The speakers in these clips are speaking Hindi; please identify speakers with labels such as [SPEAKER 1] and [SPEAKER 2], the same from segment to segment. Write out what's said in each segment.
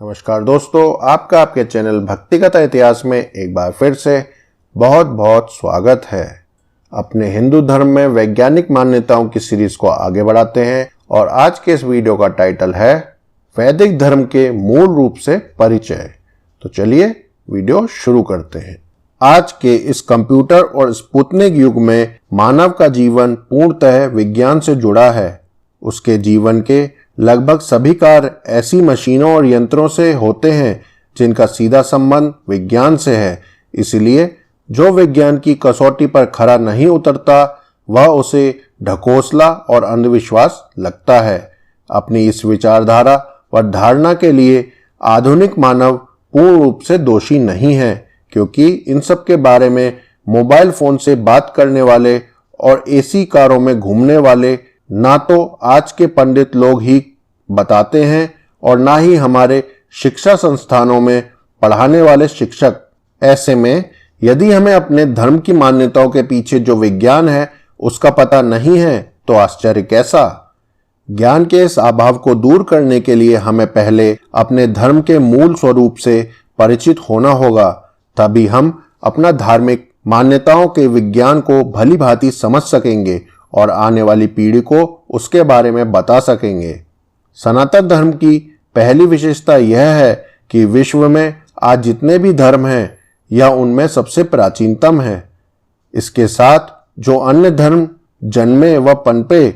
[SPEAKER 1] नमस्कार दोस्तों, आपका आपके चैनल भक्ति कथा इतिहास में एक बार फिर से बहुत बहुत स्वागत है। अपने हिंदू धर्म में वैज्ञानिक मान्यताओं की सीरीज को आगे बढ़ाते हैं और आज के इस वीडियो का टाइटल है वैदिक धर्म के मूल रूप से परिचय। तो चलिए वीडियो शुरू करते हैं। आज के इस कंप्यूटर और स्पुतनिक युग में मानव का जीवन पूर्णतः विज्ञान से जुड़ा है। उसके जीवन के लगभग सभी कार्य ऐसी मशीनों और यंत्रों से होते हैं जिनका सीधा संबंध विज्ञान से है। इसलिए जो विज्ञान की कसौटी पर खरा नहीं उतरता वह उसे ढकोसला और अंधविश्वास लगता है। अपनी इस विचारधारा व धारणा के लिए आधुनिक मानव पूर्ण रूप से दोषी नहीं है, क्योंकि इन सब के बारे में मोबाइल फोन से बात करने वाले और एसी कारों में घूमने वाले ना तो आज के पंडित लोग ही बताते हैं और ना ही हमारे शिक्षा संस्थानों में पढ़ाने वाले शिक्षक। ऐसे में यदि हमें अपने धर्म की मान्यताओं के पीछे जो विज्ञान है उसका पता नहीं है तो आश्चर्य कैसा। ज्ञान के इस अभाव को दूर करने के लिए हमें पहले अपने धर्म के मूल स्वरूप से परिचित होना होगा, तभी हम अपना धार्मिक मान्यताओं के विज्ञान को भली भांति समझ सकेंगे और आने वाली पीढ़ी को उसके बारे में बता सकेंगे। सनातन धर्म की पहली विशेषता यह है कि विश्व में आज जितने भी धर्म हैं यह उनमें सबसे प्राचीनतम है। इसके साथ जो अन्य धर्म जन्मे व पनपे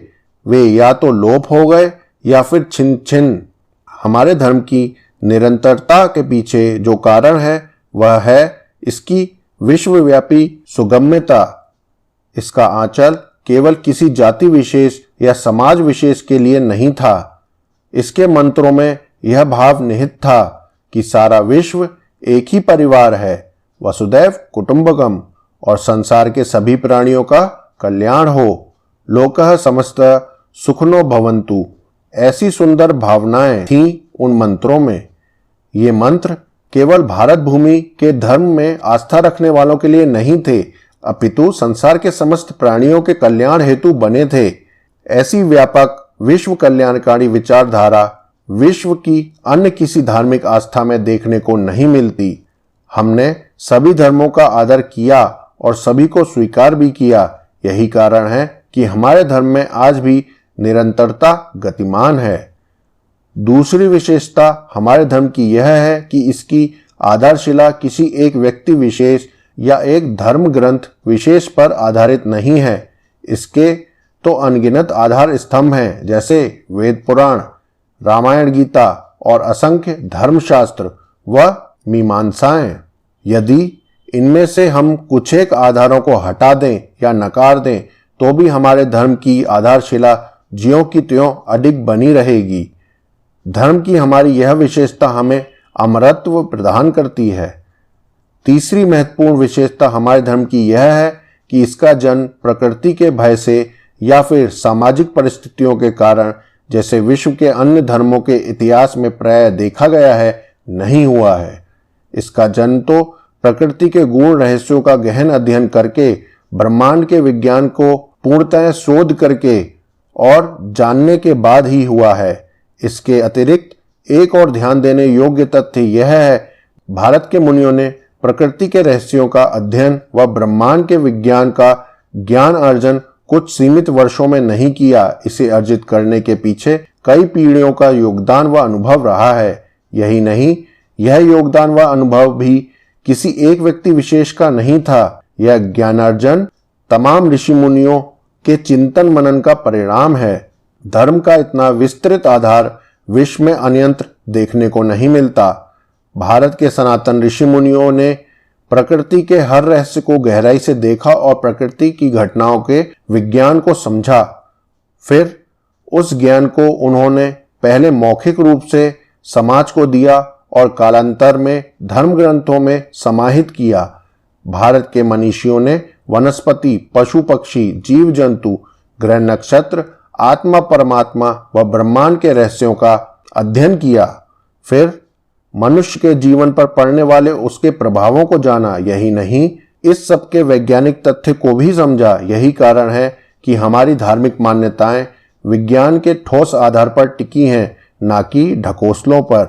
[SPEAKER 1] वे या तो लोप हो गए या फिर छिन छिन। हमारे धर्म की निरंतरता के पीछे जो कारण है वह है इसकी विश्वव्यापी सुगम्यता। इसका आंचल केवल किसी जाति विशेष या समाज विशेष के लिए नहीं था। इसके मंत्रों में यह भाव निहित था कि सारा विश्व एक ही परिवार है, वसुदैव कुटुंबकम, और संसार के सभी प्राणियों का कल्याण हो, लोकः समस्तः सुखिनो भवन्तु। ऐसी सुंदर भावनाएं थीं उन मंत्रों में। ये मंत्र केवल भारत भूमि के धर्म में आस्था रखने वालों के लिए नहीं थे, अपितु संसार के समस्त प्राणियों के कल्याण हेतु बने थे। ऐसी व्यापक विश्व कल्याणकारी विचारधारा विश्व की अन्य किसी धार्मिक आस्था में देखने को नहीं मिलती। हमने सभी धर्मों का आदर किया और सभी को स्वीकार भी किया। यही कारण है कि हमारे धर्म में आज भी निरंतरता गतिमान है। दूसरी विशेषता हमारे धर्म की यह है कि इसकी आधारशिला किसी एक व्यक्ति विशेष या एक धर्म ग्रंथ विशेष पर आधारित नहीं है। इसके तो अनगिनत आधार स्तंभ हैं, जैसे वेद पुराण, रामायण, गीता और असंख्य धर्मशास्त्र व मीमांसाएं। यदि इनमें से हम कुछ एक आधारों को हटा दें या नकार दें तो भी हमारे धर्म की आधारशिला ज्यों की त्यों अडिग बनी रहेगी। धर्म की हमारी यह विशेषता हमें अमरत्व प्रदान करती है। तीसरी महत्वपूर्ण विशेषता हमारे धर्म की यह है कि इसका जन्म प्रकृति के भय से या फिर सामाजिक परिस्थितियों के कारण, जैसे विश्व के अन्य धर्मों के इतिहास में प्रायः देखा गया है, नहीं हुआ है। इसका जन्म तो प्रकृति के गूढ़ रहस्यों का गहन अध्ययन करके, ब्रह्मांड के विज्ञान को पूर्णतः शोध करके और जानने के बाद ही हुआ है। इसके अतिरिक्त एक और ध्यान देने योग्य तथ्य यह है, भारत के मुनियों ने प्रकृति के रहस्यों का अध्ययन व ब्रह्मांड के विज्ञान का ज्ञान अर्जन कुछ सीमित वर्षों में नहीं किया। इसे अर्जित करने के पीछे कई पीढ़ियों का योगदान व अनुभव रहा है। यही नहीं, यह योगदान व अनुभव भी किसी एक व्यक्ति विशेष का नहीं था। यह ज्ञानार्जन तमाम ऋषि मुनियों के चिंतन मनन का परिणाम है। धर्म का इतना विस्तृत आधार विश्व में अन्यत्र देखने को नहीं मिलता। भारत के सनातन ऋषि मुनियों ने प्रकृति के हर रहस्य को गहराई से देखा और प्रकृति की घटनाओं के विज्ञान को समझा। फिर उस ज्ञान को उन्होंने पहले मौखिक रूप से समाज को दिया और कालांतर में धर्म ग्रंथों में समाहित किया। भारत के मनीषियों ने वनस्पति, पशु पक्षी, जीव जंतु, ग्रह नक्षत्र, आत्मा परमात्मा व ब्रह्मांड के रहस्यों का अध्ययन किया। फिर मनुष्य के जीवन पर पड़ने वाले उसके प्रभावों को जाना। यही नहीं, इस सब के वैज्ञानिक तथ्य को भी समझा। यही कारण है कि हमारी धार्मिक मान्यताएं विज्ञान के ठोस आधार पर टिकी हैं, ना कि ढकोसलों पर।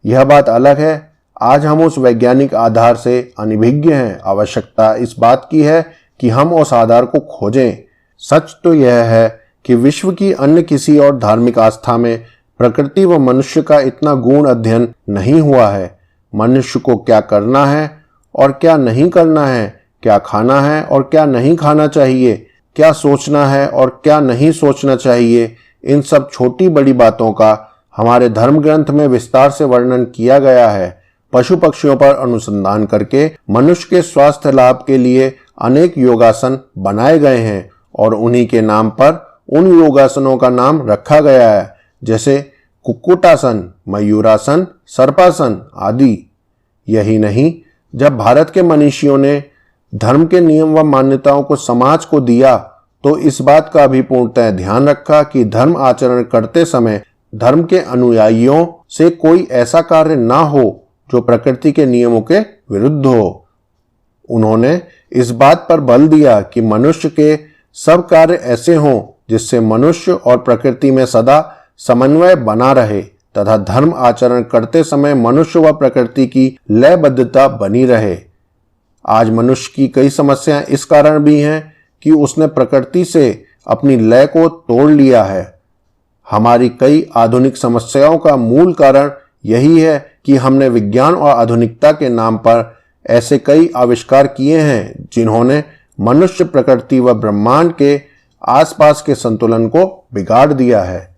[SPEAKER 1] यह बात अलग है, आज हम उस वैज्ञानिक आधार से अनभिज्ञ हैं। आवश्यकता इस बात की है कि हम उस आधार को खोजें। सच तो यह है कि विश्व की अन्य किसी और धार्मिक आस्था में प्रकृति व मनुष्य का इतना गूढ़ अध्ययन नहीं हुआ है। मनुष्य को क्या करना है और क्या नहीं करना है, क्या खाना है और क्या नहीं खाना चाहिए, क्या सोचना है और क्या नहीं सोचना चाहिए, इन सब छोटी बड़ी बातों का हमारे धर्म ग्रंथ में विस्तार से वर्णन किया गया है। पशु पक्षियों पर अनुसंधान करके मनुष्य के स्वास्थ्य लाभ के लिए अनेक योगासन बनाए गए हैं और उन्हीं के नाम पर उन योगासनों का नाम रखा गया है, जैसे कुक्कुटासन, मयूरासन, सर्पासन आदि। यही नहीं, जब भारत के मनीषियों ने धर्म के नियम व मान्यताओं को समाज को दिया तो इस बात का भी पूर्णतः ध्यान रखा कि धर्म आचरण करते समय धर्म के अनुयायियों से कोई ऐसा कार्य ना हो जो प्रकृति के नियमों के विरुद्ध हो। उन्होंने इस बात पर बल दिया कि मनुष्य के सब कार्य ऐसे हों जिससे मनुष्य और प्रकृति में सदा समन्वय बना रहे तथा धर्म आचरण करते समय मनुष्य व प्रकृति की लयबद्धता बनी रहे। आज मनुष्य की कई समस्याएं इस कारण भी हैं कि उसने प्रकृति से अपनी लय को तोड़ लिया है। हमारी कई आधुनिक समस्याओं का मूल कारण यही है कि हमने विज्ञान और आधुनिकता के नाम पर ऐसे कई आविष्कार किए हैं जिन्होंने मनुष्य, प्रकृति व ब्रह्मांड के आसपास के संतुलन को बिगाड़ दिया है।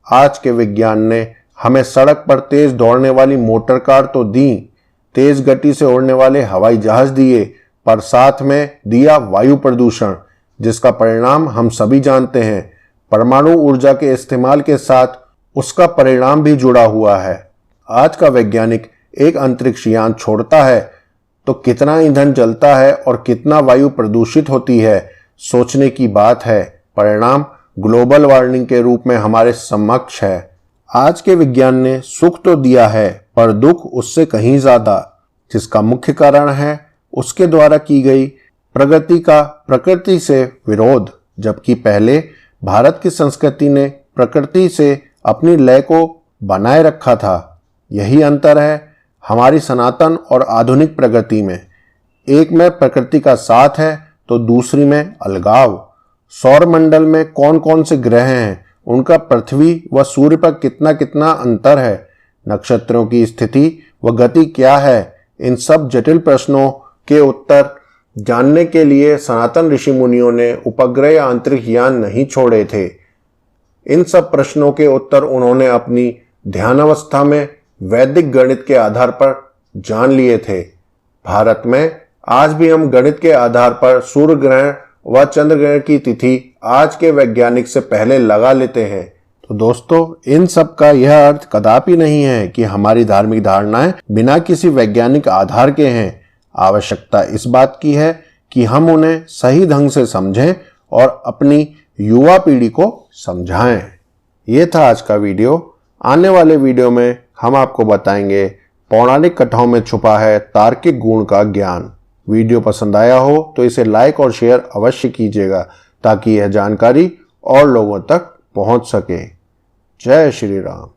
[SPEAKER 1] आज के विज्ञान ने हमें सड़क पर तेज दौड़ने वाली मोटर कार तो दी, तेज गति से उड़ने वाले हवाई जहाज दिए, पर साथ में दिया वायु प्रदूषण, जिसका परिणाम हम सभी जानते हैं। परमाणु ऊर्जा के इस्तेमाल के साथ उसका परिणाम भी जुड़ा हुआ है। आज का वैज्ञानिक एक अंतरिक्ष यान छोड़ता है तो कितना ईंधन जलता है और कितना वायु प्रदूषित होती है, सोचने की बात है। परिणाम ग्लोबल वार्मिंग के रूप में हमारे समक्ष है। आज के विज्ञान ने सुख तो दिया है पर दुख उससे कहीं ज्यादा, जिसका मुख्य कारण है उसके द्वारा की गई प्रगति का प्रकृति से विरोध। जबकि पहले भारत की संस्कृति ने प्रकृति से अपनी लय को बनाए रखा था। यही अंतर है हमारी सनातन और आधुनिक प्रगति में। एक में प्रकृति का साथ है तो दूसरी में अलगाव। सौर मंडल में कौन कौन से ग्रह हैं, उनका पृथ्वी व सूर्य पर कितना कितना अंतर है, नक्षत्रों की स्थिति व गति क्या है, इन सब जटिल प्रश्नों के उत्तर जानने के लिए सनातन ऋषि मुनियों ने उपग्रह या अंतरिक्ष यान नहीं छोड़े थे। इन सब प्रश्नों के उत्तर उन्होंने अपनी ध्यानावस्था में वैदिक गणित के आधार पर जान लिए थे। भारत में आज भी हम गणित के आधार पर सूर्य ग्रहण व चंद्र ग्रहण की तिथि आज के वैज्ञानिक से पहले लगा लेते हैं। तो दोस्तों, इन सब का यह अर्थ कदापि नहीं है कि हमारी धार्मिक धारणाएं बिना किसी वैज्ञानिक आधार के हैं। आवश्यकता इस बात की है कि हम उन्हें सही ढंग से समझें और अपनी युवा पीढ़ी को समझाएं। ये था आज का वीडियो। आने वाले वीडियो में हम आपको बताएंगे पौराणिक कथाओं में छुपा है तार्किक गुण का ज्ञान। वीडियो पसंद आया हो तो इसे लाइक और शेयर अवश्य कीजिएगा ताकि यह जानकारी और लोगों तक पहुंच सके। जय श्री राम।